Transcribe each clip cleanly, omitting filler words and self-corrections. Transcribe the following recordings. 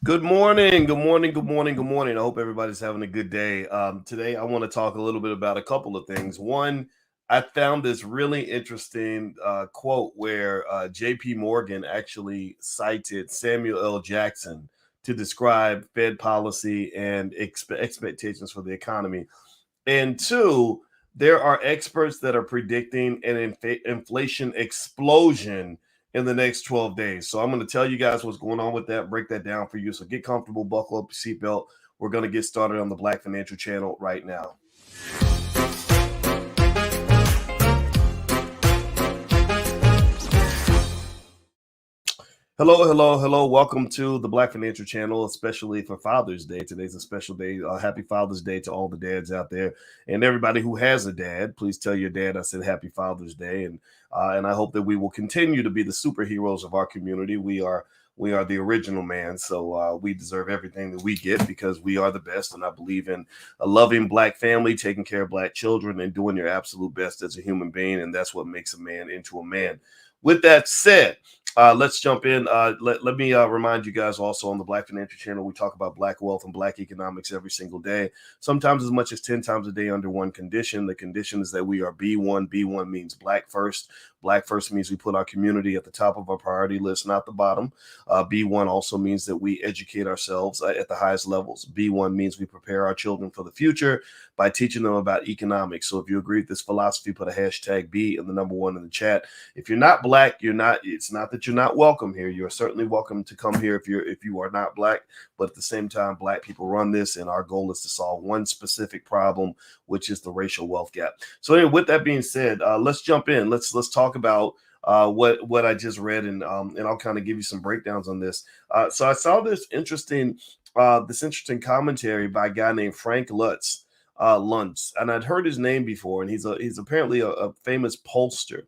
Good morning, good morning, good morning, good morning. I hope everybody's having a good day. Today, I want to talk a little bit about a couple of things. One, I found this really interesting quote where JP Morgan actually cited Samuel L. Jackson to describe Fed policy and expectations for the economy. And two, there are experts that are predicting an inflation explosion in the next 12 days. So I'm going to tell you guys what's going on with that, break that down for you. So get comfortable, buckle up your seatbelt. We're going to get started on the Black Financial Channel right now. Hello, hello, hello. Welcome to the Black Financial Channel, especially for Father's Day. Today's a special day. Happy Father's Day to all the dads out there and everybody who has a dad. Please tell your dad I said Happy Father's Day, and I hope that we will continue to be the superheroes of our community. We are the original man, so we deserve everything that we get because we are the best. And I believe in a loving Black family, taking care of Black children, and doing your absolute best as a human being, and that's what makes a man into a man. With that said, let's jump in. Let me remind you guys also on the Black Financial Channel, we talk about Black wealth and Black economics every single day, sometimes as much as 10 times a day under one condition. The condition is that we are B1. B1 means Black first. Black first means we put our community at the top of our priority list, not the bottom. B1 also means that we educate ourselves at the highest levels. B1 means we prepare our children for the future by teaching them about economics. So if you agree with this philosophy, put a hashtag B and the number one in the chat. If you're not Black, you're not. It's not that you're not welcome here. You're certainly welcome to come here if you are not Black. But at the same time, Black people run this, and our goal is to solve one specific problem, which is the racial wealth gap. So anyway, with that being said, let's jump in. Let's talk about what I just read, and I'll kind of give you some breakdowns on this. So I saw this interesting commentary by a guy named Frank Luntz, and I'd heard his name before, and he's apparently a famous pollster.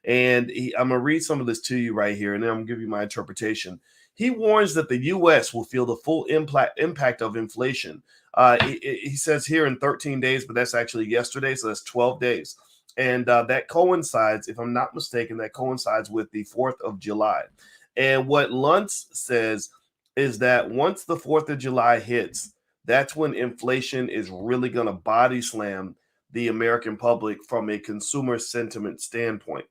And I'm gonna read some of this to you right here, and then I'm gonna give you my interpretation. He warns that the U.S. will feel the full impact of inflation. He says here in 13 days, but that's actually yesterday, so that's 12 days. And that coincides, if I'm not mistaken, that coincides with the 4th of July. And what Luntz says is that once the 4th of July hits, that's when inflation is really going to body slam the American public from a consumer sentiment standpoint.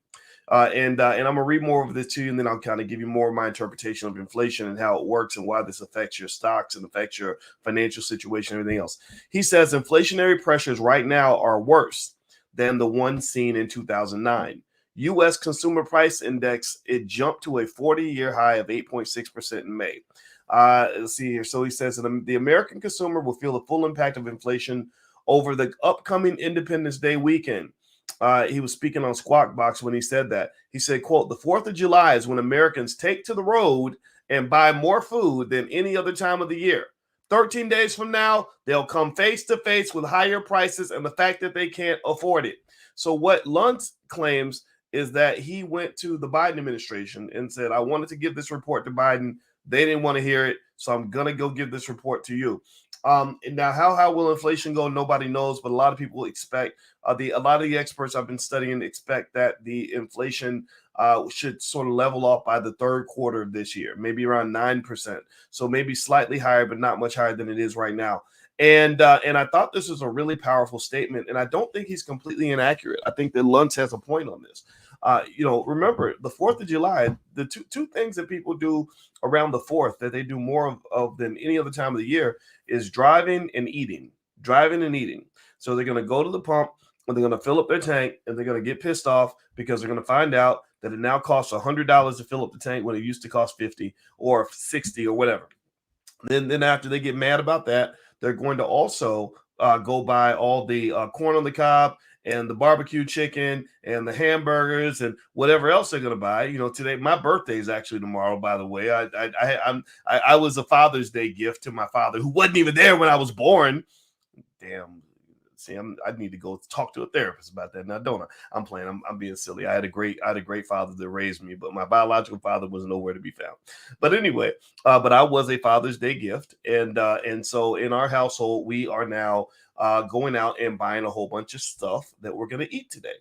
And I'm gonna read more of this to you, and then I'll kind of give you more of my interpretation of inflation and how it works and why this affects your stocks and affects your financial situation and everything else. He says inflationary pressures right now are worse than the one seen in 2009. U.S. Consumer Price Index, it jumped to a 40-year high of 8.6% in May. Let's see here. So he says that the American consumer will feel the full impact of inflation over the upcoming Independence Day weekend. He was speaking on Squawk Box when he said that. He said, quote, the 4th of July is when Americans take to the road and buy more food than any other time of the year. 13 days from now, they'll come face to face with higher prices and the fact that they can't afford it. So what Luntz claims is that he went to the Biden administration and said, I wanted to give this report to Biden. They didn't want to hear it, so I'm going to go give this report to you. And now, how will inflation go? Nobody knows, but a lot of people expect a lot of the experts I've been studying expect that the inflation should sort of level off by the third quarter of this year, maybe around 9%. So maybe slightly higher, but not much higher than it is right now. And I thought this was a really powerful statement, and I don't think he's completely inaccurate. I think that Luntz has a point on this. Remember the 4th of July, the two things that people do around the 4th that they do more of than any other time of the year is driving and eating. So they're going to go to the pump and they're going to fill up their tank, and they're going to get pissed off because they're going to find out that it now costs $100 to fill up the tank when it used to cost 50 or 60 or whatever. Then after they get mad about that, they're going to also go buy all the corn on the cob and the barbecue chicken and the hamburgers and whatever else they're going to buy. Today my birthday is actually tomorrow. By the way, I was a Father's Day gift to my father who wasn't even there when I was born. Damn. See, I need to go talk to a therapist about that now, don't I? I'm playing. I'm being silly. I had a great father that raised me, but my biological father was nowhere to be found. But anyway, but I was a Father's Day gift, and so in our household, we are now going out and buying a whole bunch of stuff that we're going to eat today.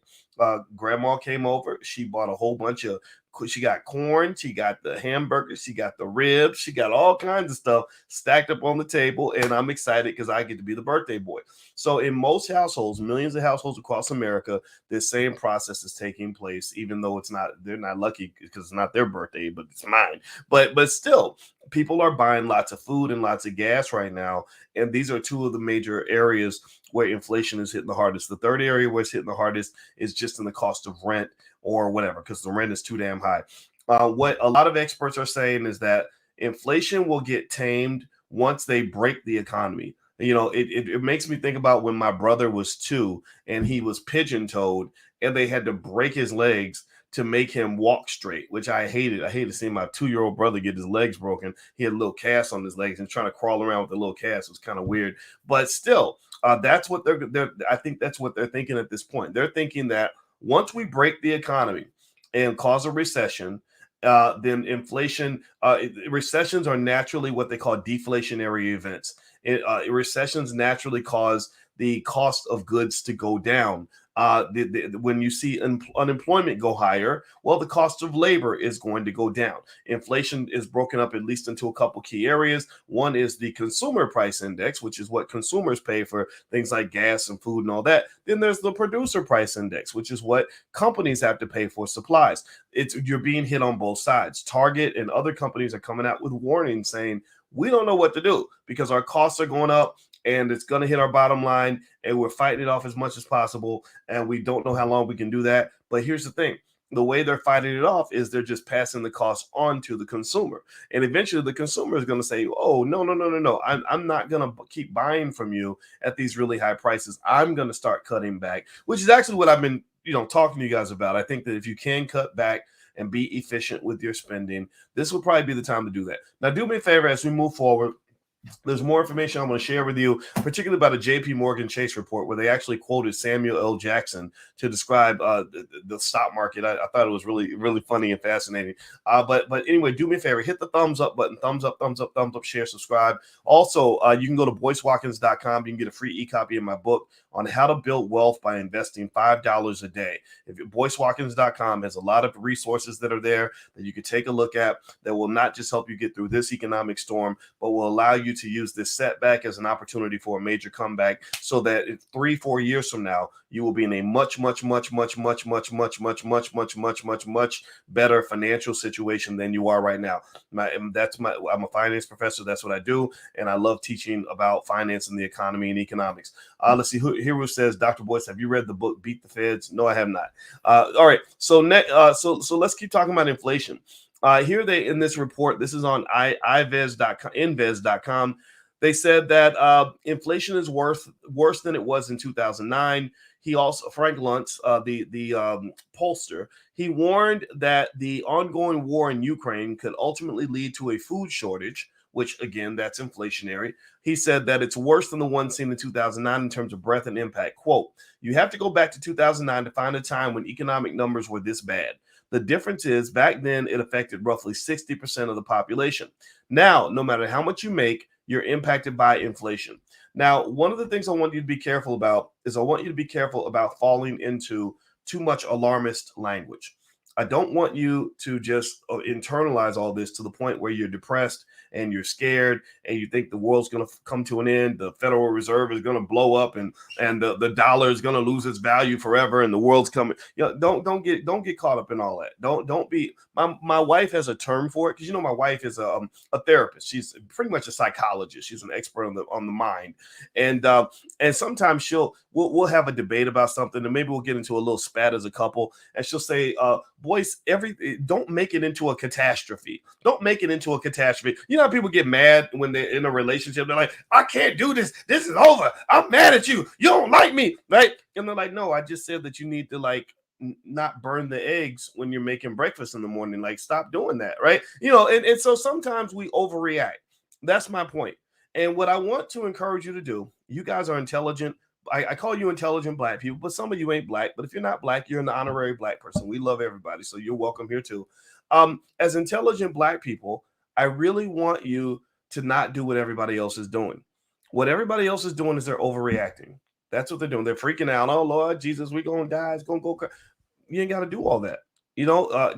Grandma came over. She bought a whole bunch of she got corn, she got the hamburgers, she got the ribs, she got all kinds of stuff stacked up on the table, and I'm excited because I get to be the birthday boy. So in most households, millions of households across America, this same process is taking place, even though it's not, they're not lucky because it's not their birthday, but it's mine. But still, people are buying lots of food and lots of gas right now. And these are two of the major areas where inflation is hitting the hardest. The third area where it's hitting the hardest is just in the cost of rent or whatever, because the rent is too damn high. What a lot of experts are saying is that inflation will get tamed once they break the economy. It makes me think about when my brother was 2 and he was pigeon-toed and they had to break his legs to make him walk straight, which I hated. I hated seeing my 2-year-old brother get his legs broken. He had a little cast on his legs and trying to crawl around with a little cast was kind of weird. But still, that's what they're. I think that's what they're thinking at this point. They're thinking that once we break the economy and cause a recession, then inflation. Recessions are naturally what they call deflationary events. Recessions naturally cause the cost of goods to go down. When you see unemployment go higher, well, the cost of labor is going to go down. Inflation is broken up at least into a couple key areas. One is the consumer price index, which is what consumers pay for things like gas and food and all that. Then there's the producer price index, which is what companies have to pay for supplies. You're being hit on both sides. Target and other companies are coming out with warnings saying, we don't know what to do because our costs are going up and it's going to hit our bottom line and we're fighting it off as much as possible. And we don't know how long we can do that. But here's the thing. The way they're fighting it off is they're just passing the cost on to the consumer. And eventually the consumer is going to say, oh, no. I'm not going to keep buying from you at these really high prices. I'm going to start cutting back, which is actually what I've been, talking to you guys about. I think that if you can cut back and be efficient with your spending, this will probably be the time to do that. Now, do me a favor as we move forward. There's more information I'm going to share with you, particularly about a JPMorgan Chase report where they actually quoted Samuel L. Jackson to describe the stock market. I thought it was really, really funny and fascinating. But anyway, do me a favor, hit the thumbs up button, thumbs up, share, subscribe. Also, you can go to boycewatkins.com. You can get a free e-copy of my book on how to build wealth by investing $5 a day. If boycewatkins.com has a lot of resources that are there that you can take a look at that will not just help you get through this economic storm, but will allow you to use this setback as an opportunity for a major comeback so that in 3-4 years from now, you will be in a much better financial situation than you are right now. I'm a finance professor. That's what I do. And I love teaching about finance and the economy and economics. Let's see who says, Dr. Boyce, have you read the book, Beat the Feds? No, I have not. All right. So let's keep talking about inflation. Here in this report, this is on Invez.com. They said that inflation is worse than it was in 2009. He also, Frank Luntz, the pollster, he warned that the ongoing war in Ukraine could ultimately lead to a food shortage, which again, that's inflationary. He said that it's worse than the one seen in 2009 in terms of breadth and impact. Quote, you have to go back to 2009 to find a time when economic numbers were this bad. The difference is back then it affected roughly 60% of the population. Now, no matter how much you make, you're impacted by inflation. Now, one of the things I want you to be careful about is I want you to be careful about falling into too much alarmist language. I don't want you to just internalize all this to the point where you're depressed and you're scared and you think the world's going to come to an end. The Federal Reserve is going to blow up and the dollar is going to lose its value forever and the world's coming. Don't get caught up in all that. Don't be. My wife has a term for it because my wife is a therapist. She's pretty much a psychologist. She's an expert on the mind, and sometimes we'll have a debate about something and maybe we'll get into a little spat as a couple, and she'll say, Boyce, don't make it into a catastrophe. Don't make it into a catastrophe. You know how people get mad when they're in a relationship? They're like, I can't do this. This is over. I'm mad at you. You don't like me, right? And they're like, no, I just said that you need to not burn the eggs when you're making breakfast in the morning. Like, stop doing that, right? And so sometimes we overreact. That's my point. And what I want to encourage you to do, you guys are intelligent. I call you intelligent Black people, but some of you ain't Black. But if you're not Black, you're an honorary Black person. We love everybody, so you're welcome here too. As intelligent Black people, I really want you to not do what everybody else is doing. What everybody else is doing is they're overreacting. That's what they're doing. They're freaking out. Oh, Lord Jesus, we're going to die. It's going to go. You ain't got to do all that.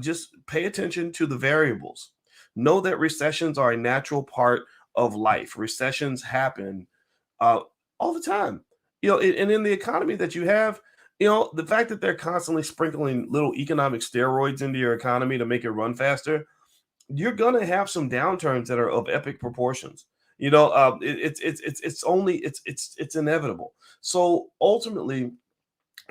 Just pay attention to the variables. Know that recessions are a natural part of life. Recessions happen uh, all the time. And in the economy that you have, the fact that they're constantly sprinkling little economic steroids into your economy to make it run faster, you're gonna have some downturns that are of epic proportions. It's inevitable. So ultimately,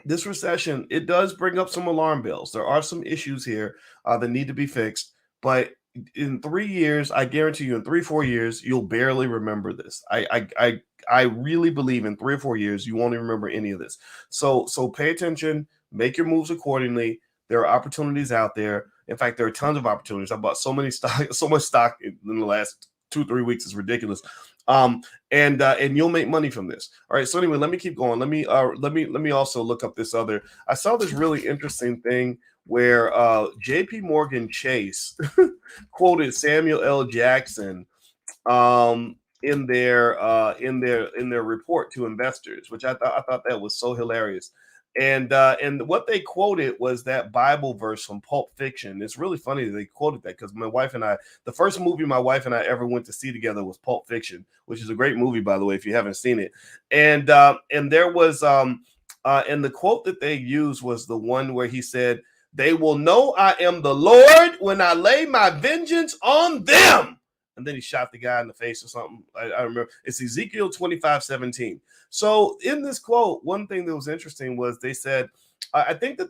this recession, it does bring up some alarm bells. There are some issues here that need to be fixed, but in 3 years, I guarantee you, in 3, 4 years, you'll barely remember this. I really believe in 3 or 4 years, you won't even remember any of this. So pay attention, make your moves accordingly. There are opportunities out there. In fact, there are tons of opportunities. I bought so many stock, so much stock in the last 2, 3 weeks. It's ridiculous. And you'll make money from this. All right. So anyway, let me keep going. Let me also look up this other. I saw this really interesting thing where JPMorgan Chase quoted Samuel L. Jackson in their report to investors, which I thought that was so hilarious. And what they quoted was that Bible verse from Pulp Fiction. It's really funny that they quoted that because my wife and I, the first movie my wife and I ever went to see together was Pulp Fiction, which is a great movie, by the way, if you haven't seen it. And there was and the quote that they used was the one where he said, "They will know I am the Lord when I lay my vengeance on them." And then he shot the guy in the face or something. I remember it's Ezekiel 25:17. So in this quote, one thing that was interesting was they said, I think that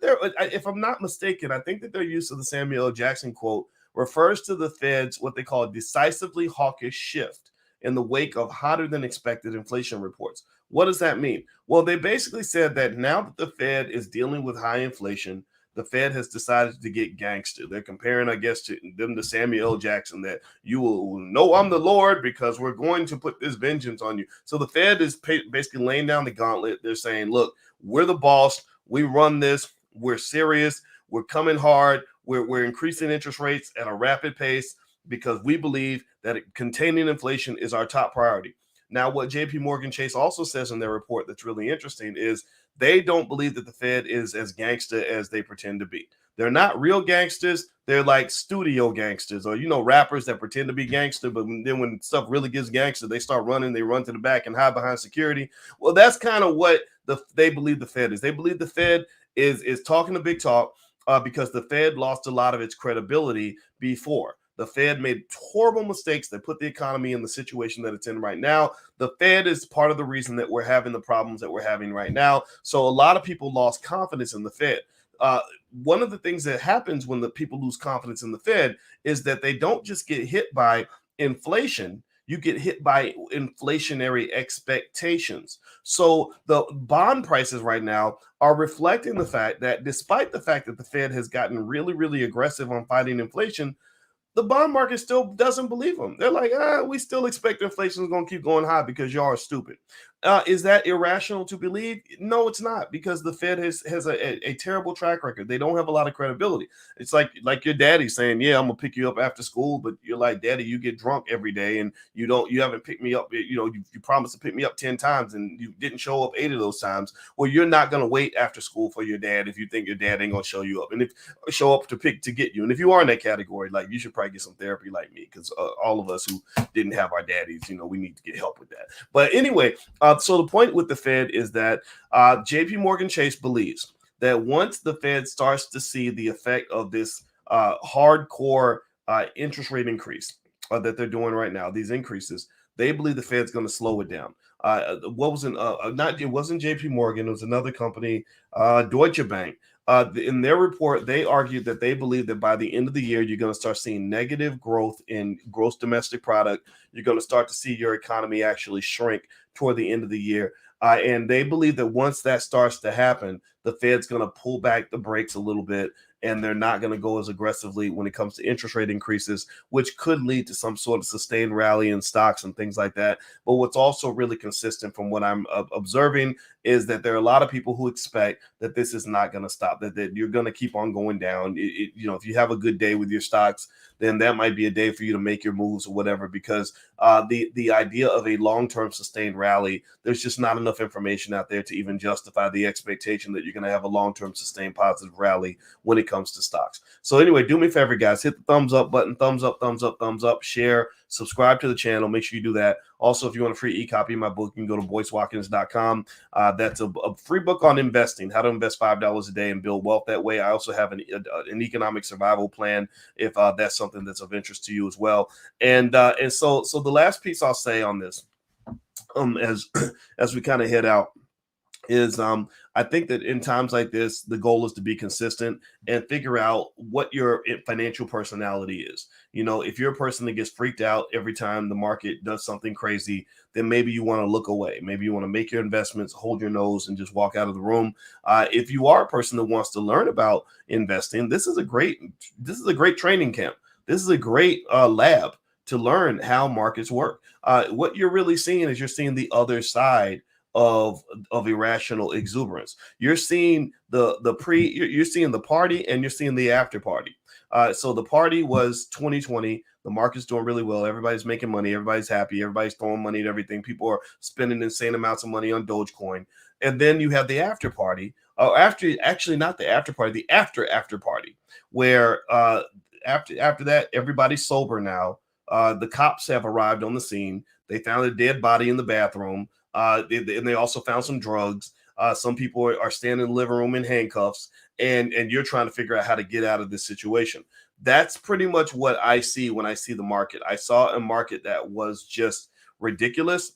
if I'm not mistaken, I think that their use of the Samuel L. Jackson quote refers to the Fed's what they call a decisively hawkish shift in the wake of hotter than expected inflation reports. What does that mean? Well, they basically said that now that the Fed is dealing with high inflation, the Fed has decided to get gangster. They're comparing, I guess, to them to Samuel L. Jackson, that you will know I'm the Lord because we're going to put this vengeance on you. So the Fed is basically laying down the gauntlet. They're saying, look, we're the boss. We run this. We're serious. We're coming hard. We're increasing interest rates at a rapid pace because we believe that containing inflation is our top priority. Now, what JPMorgan Chase also says in their report that's really interesting is they don't believe that the Fed is as gangster as they pretend to be. They're not real gangsters. They're like studio gangsters, or rappers that pretend to be gangster, but then when stuff really gets gangster, they start running. They run to the back and hide behind security. Well, that's kind of what they believe the Fed is. They believe the Fed is talking a big talk because the Fed lost a lot of its credibility before. The Fed made horrible mistakes that put the economy in the situation that it's in right now. The Fed is part of the reason that we're having the problems that we're having right now. So a lot of people lost confidence in the Fed. One of the things that happens when the people lose confidence in the Fed is that they don't just get hit by inflation. You get hit by inflationary expectations. So the bond prices right now are reflecting the fact that despite the fact that the Fed has gotten really, really aggressive on fighting inflation, the bond market still doesn't believe them. They're like, we still expect inflation is going to keep going high because y'all are stupid. Is that irrational to believe? No, it's not, because the Fed has a terrible track record. They don't have a lot of credibility. It's like your daddy saying, "Yeah, I'm gonna pick you up after school," but you're like, "Daddy, you get drunk every day, and you haven't picked me up. You promised to pick me up 10 times, and you didn't show up 8 of those times." Well, you're not gonna wait after school for your dad if you think your dad ain't gonna show you up, and if show up to get you. And if you are in that category, like, you should probably get some therapy like me, because all of us who didn't have our daddies, we need to get help with that. But anyway, so the point with the Fed is that JPMorgan Chase believes that once the Fed starts to see the effect of this hardcore interest rate increase that they're doing right now, these increases, they believe the Fed's going to slow it down. What was it wasn't JP Morgan, it was another company, Deutsche Bank. In their report, they argued that they believe that by the end of the year, you're going to start seeing negative growth in gross domestic product. You're going to start to see your economy actually shrink toward the end of the year. And they believe that once that starts to happen, the Fed's going to pull back the brakes a little bit, and they're not going to go as aggressively when it comes to interest rate increases, which could lead to some sort of sustained rally in stocks and things like that. But what's also really consistent from what I'm observing is that there are a lot of people who expect that this is not going to stop, that you're going to keep on going down. If you have a good day with your stocks, then that might be a day for you to make your moves or whatever, because the idea of a long-term sustained rally, there's just not enough information out there to even justify the expectation that you're going to have a long-term sustained positive rally when it comes to stocks. So anyway, do me a favor, guys, hit the thumbs up button, thumbs up, thumbs up, thumbs up, share, subscribe to the channel. Make sure you do that. Also, if you want a free e-copy of my book, you can go to boycewatkins.com. That's a free book on investing, how to invest $5 a day and build wealth that way. I also have an economic survival plan if that's something that's of interest to you as well. And so the last piece I'll say on this, as we kind of head out, is I think that in times like this, the goal is to be consistent and figure out what your financial personality is. If you're a person that gets freaked out every time the market does something crazy, then maybe you want to look away. Maybe you want to make your investments, hold your nose, and just walk out of the room. If you are a person that wants to learn about investing, this is a great training camp. This is a great lab to learn how markets work. What you're really seeing is you're seeing the other side of irrational exuberance. You're seeing you're seeing the party, and you're seeing the after party. So the party was 2020. The market's doing really well. Everybody's making money. Everybody's happy. Everybody's throwing money at everything. People are spending insane amounts of money on Dogecoin. And then you have the after party. Actually not the after party, the after party, where after that, everybody's sober now. The cops have arrived on the scene. They found a dead body in the bathroom. And they also found some drugs. Some people are standing in the living room in handcuffs, and you're trying to figure out how to get out of this situation. That's pretty much what I see when I see the market. I saw a market that was just ridiculous.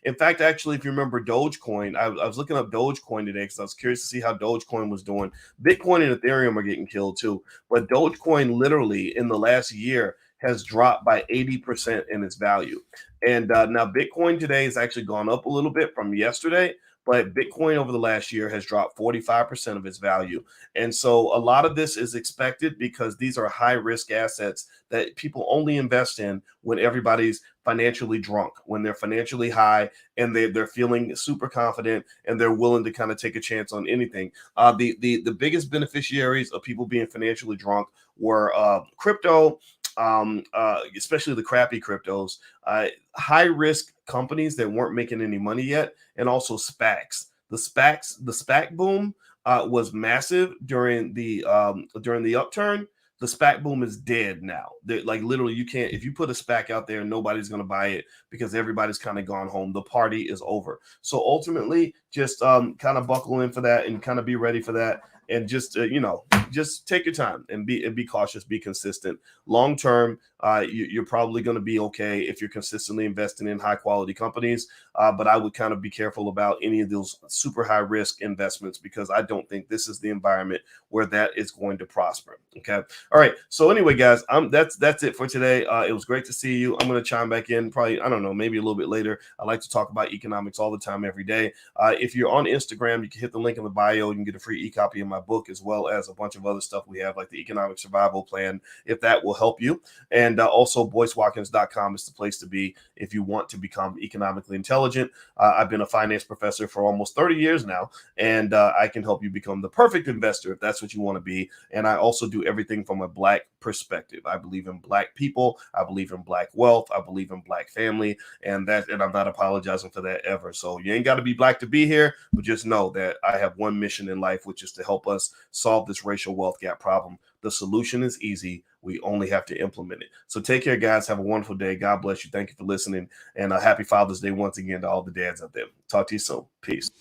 In fact, actually, if you remember Dogecoin, I was looking up Dogecoin today because I was curious to see how Dogecoin was doing. Bitcoin and Ethereum are getting killed too, but Dogecoin literally in the last year has dropped by 80% in its value. And now Bitcoin today has actually gone up a little bit from yesterday, but Bitcoin over the last year has dropped 45% of its value. And so a lot of this is expected because these are high risk assets that people only invest in when everybody's financially drunk, when they're financially high and they're feeling super confident and they're willing to kind of take a chance on anything. The biggest beneficiaries of people being financially drunk were crypto, especially the crappy cryptos, high risk companies that weren't making any money yet, and also SPACs. The SPAC boom was massive during the upturn. The SPAC boom is dead now. Like literally, you can't, if you put a SPAC out there, nobody's going to buy it because everybody's kind of gone home. The party is over. So ultimately, just kind of buckle in for that and kind of be ready for that. And just just take your time and be cautious, be consistent. Long term, you're probably going to be okay if you're consistently investing in high quality companies. But I would kind of be careful about any of those super high risk investments because I don't think this is the environment where that is going to prosper. Okay. All right. So anyway, guys, that's it for today. It was great to see you. I'm going to chime back in probably, I don't know, maybe a little bit later. I like to talk about economics all the time, every day. If you're on Instagram, you can hit the link in the bio. You can get a free e-copy of my book as well as a bunch of other stuff we have like the economic survival plan, if that will help you. And also boycewatkins.com is the place to be if you want to become economically intelligent. I've been a finance professor for almost 30 years now, and I can help you become the perfect investor if that's what you want to be. And I also do everything from a Black perspective. I believe in Black people. I believe in Black wealth. I believe in Black family, and I'm not apologizing for that ever. So you ain't got to be Black to be here, but just know that I have one mission in life, which is to help us solve this racial wealth gap problem. The solution is easy. We only have to implement it. So take care, guys. Have a wonderful day. God bless you. Thank you for listening. And happy Father's Day once again to all the dads out there. Talk to you soon. Peace.